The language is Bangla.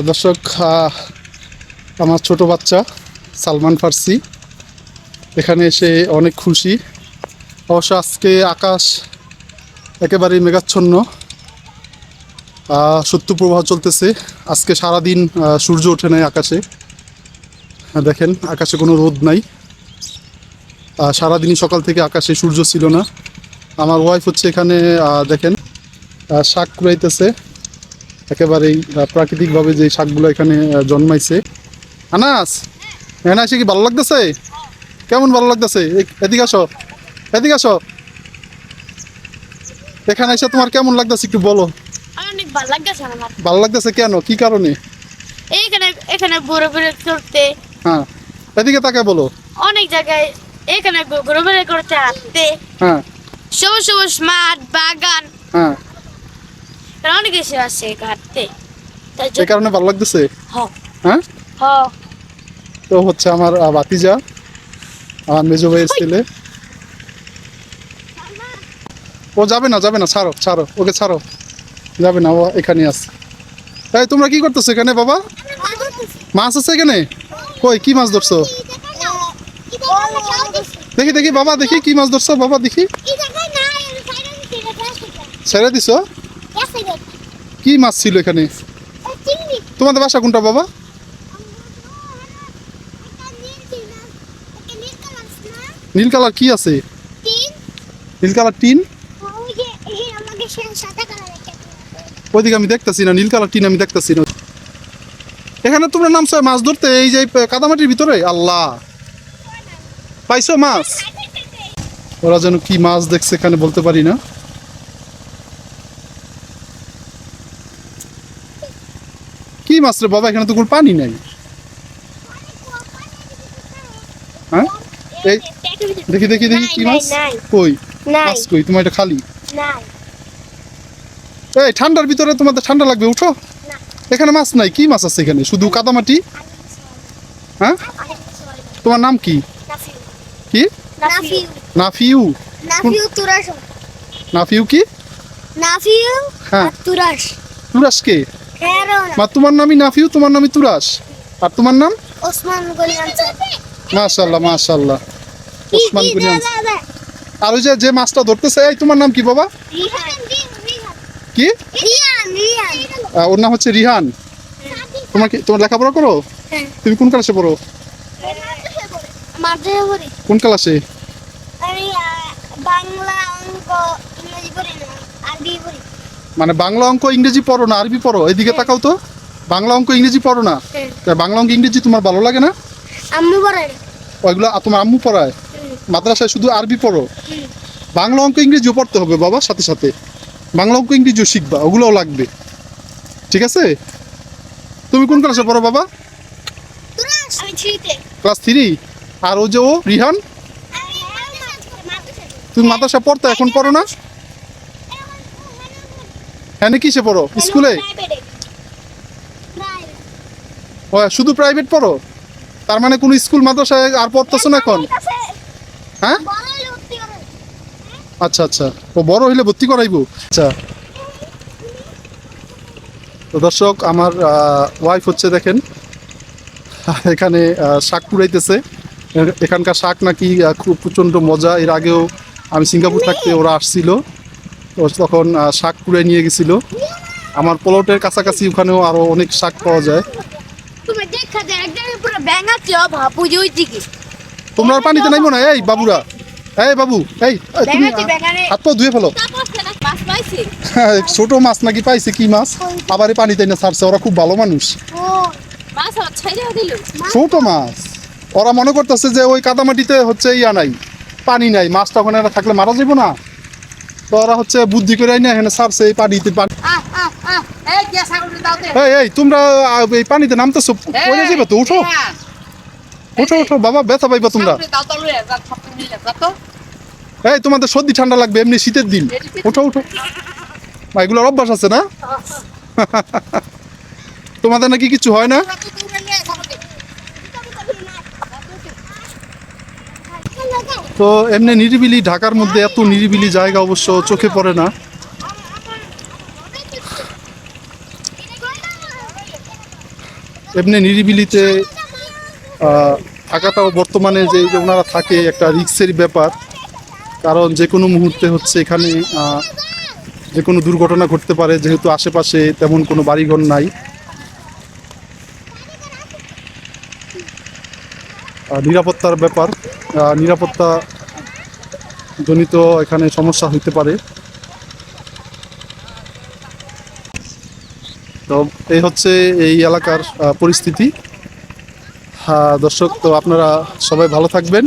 দর্শক, আমার ছোট বাচ্চা সালমান ফার্সি এখানে এসে অনেক খুশি। অবশ্য আজকে আকাশ একেবারেই মেঘাচ্ছন্ন, শৈত্যপ্রবাহ চলতেছে। আজকে সারাদিন সূর্য ওঠে নাই আকাশে। দেখেন, আকাশে কোনো রোদ নাই। সারাদিনই সকাল থেকে আকাশে সূর্য ছিল না। আমার ওয়াইফ হচ্ছে এখানে দেখেন শাক কুড়াইতেছে, একেবারেই প্রাকৃতিকভাবে যে শাকগুলো এখানে জন্মাইছে। আনাস, এখানে এসে কি ভালো লাগতেছে? কেমন ভালো লাগতেছে? এদিকে আসো, এদিকে আসো। এখানে এসে তোমার কেমন লাগতেছে একটু বলো। অনেক ভালো লাগতেছে আমার। ভালো লাগতেছে কেন, কি কারণে? এইখানে এখানে ঘুরে ঘুরে করতে। হ্যাঁ, এদিকে তাকে বলো। অনেক জায়গায় এখানে ঘুরে ঘুরে করতে, হাঁটতে। হ্যাঁ সবুজ সবুজ মাঠ, বাগান, হ্যাঁ, অনেক কিছু আছে হাঁটতে। এই কারণে ভালো লাগতেছে। হ্যাঁ, হ তো হচ্ছে আমার ভাতিজা, আমার মেজো ভাইয়ের ছেলে। ও যাবে না, যাবে না, ছাড়ো ছাড়ো ওকে, ছাড়ো, যাবে না, ও এখানে আছে। এই তোমরা কি করতেছো এখানে বাবা? মাছ আছে এখানে? কই, কি মাছ ধরছো? দেখি দেখি বাবা, দেখি কি মাছ ধরছো বাবা, দেখি। ছেড়ে দিছো? কি মাছ ছিল এখানে? তোমাদের বাসা কোনটা বাবা? নীল কালার কি আছে? নীল কালার টিন? ওইদিকে আমি দেখতেছি না, নীল কালার টিন আমি দেখতেছি না। এখানে তোমরা নামছো মাছ ধরতে এই যে কাদামাটির ভিতরে? আল্লাহ, পাইছো মাছ? ওরা যেন কি মাছ দেখছে এখানে বলতে পারি না। কি মাছ রে বাবা? এখানে তো কোনো পানি নাই। হ্যাঁ, এই দেখি দেখি দেখি কি মাছ? কই মাছ কই? তোমার এটা খালি। এই ঠান্ডার ভিতরে তোমাদের ঠান্ডা লাগবে, উঠো। এখানে মাছ নাই, কি মাছ আছে এখানে? শুধু কাদামাটি। হ্যাঁ, তোমার নাম কি? কি? নাফিউ। নাফিউ কি? হ্যাঁ, তুরাস কে? মা তোমার নামই নাফিউ, তোমার নামই তুরাস, আর তোমার নাম? মাশাআল্লাহ মাশাআল্লাহ, ওসমান গুনিয়ান। আর ওই যে মাছটা ধরতেছে, এই তোমার নাম কি বাবা? কি? ওর নাম হচ্ছে রিহান। তোমার কি, তোমার লেখাপড়া করো? তুমি কোন ক্লাসে পড়ো? কোন ক্লাসে? মানে বাংলা অঙ্ক ইংরেজি পড়ো না আরবি পড়ো? এদিকে তাকাও তো। বাংলা অঙ্ক ইংরেজি পড়ো না? বাংলা অঙ্ক ইংরেজি তোমার ভালো লাগে না? আম্মু পড়ায়। ওইগুলো তোমার আম্মু পড়ায়? মাদ্রাসায় শুধু আরবি পড়ো? বাংলা অঙ্ক ইংরেজিও পড়তে হবে বাবা, সাথে সাথে বাংলা অঙ্ক ইংরেজিও শিখবা, ওগুলোও লাগবে, ঠিক আছে? তুমি কোন ক্লাসে পড়ো বাবা? ক্লাস 3। আর ও যে ও রিহান, তুমি মাদ্রাসা পড়তে এখন পড়ো না? হ্যাঁ, কিসে পড়ো? স্কুলে? ও শুধু প্রাইভেট পড়ো? তার মানে কোন স্কুল মাদ্রাসায় আর পড়তেছো না এখন? হ্যাঁ, আচ্ছা আচ্ছা, ও বড় হইলে ভর্তি করাইবো। আচ্ছা, তো দর্শক, আমার ওয়াইফ হচ্ছে দেখেন এখানে শাক কুড়াইতেছে। এখানকার শাক নাকি খুব প্রচণ্ড মজা। এর আগেও আমি সিঙ্গাপুর থাকতে ওরা আসছিল, তখন শাক কুড়াই নিয়ে গেছিল। আমার প্লটের কাছাকাছি ওখানেও আরো অনেক শাক পাওয়া যায়। তোমরা আর পানিতে নাইবো না? এই বাবুরা, এই বাবু, এই তুমি হাত পা ধুয়ে ফেলো। ছোট মাছ নাকি পাইছে? কি মাছ? আবার এই পানিতে না ছাড়ছে, ওরা খুব ভালো মানুষ। ছোট মাছ, ওরা মনে করতেছে যে ওই কাদামাটিতে হচ্ছে ইয়া নাই, পানি নাই, মাছটা ওখানে থাকলে মারা যাবো না, তো ওরা হচ্ছে বুদ্ধি করে না এখানে ছাড়ছে এই পানিতে। এই তোমরা এই পানিতে নামতেছো, পড়ে যাবে তো, উঠো উঠো উঠো বাবা, ব্যথা পাইবা তোমরা। এই তোমাদের সর্দি ঠান্ডা লাগবে এমনি শীতের দিন, উঠো উঠো। এগুলোর অভ্যাস আছে না? তোমাদের নাকি কিছু হয় না? তো এমনি নিরিবিলি, ঢাকার মধ্যে এত নিরিবিলি জায়গা অবশ্য চোখে পড়ে না। এমনি নিরিবিলিতে থাকাটাও বর্তমানে যে যে ওনারা থাকে একটা রিস্কের ব্যাপার, কারণ যে কোনো মুহূর্তে হচ্ছে এখানে যে কোনো দুর্ঘটনা ঘটতে পারে, যেহেতু আশেপাশে তেমন কোনো বাড়িঘর নাই। নিরাপত্তার ব্যাপার, নিরাপত্তা জনিত এখানে সমস্যা হতে পারে। তো এই হচ্ছে এই এলাকার পরিস্থিতি। দর্শক, তো আপনারা সবাই ভালো থাকবেন।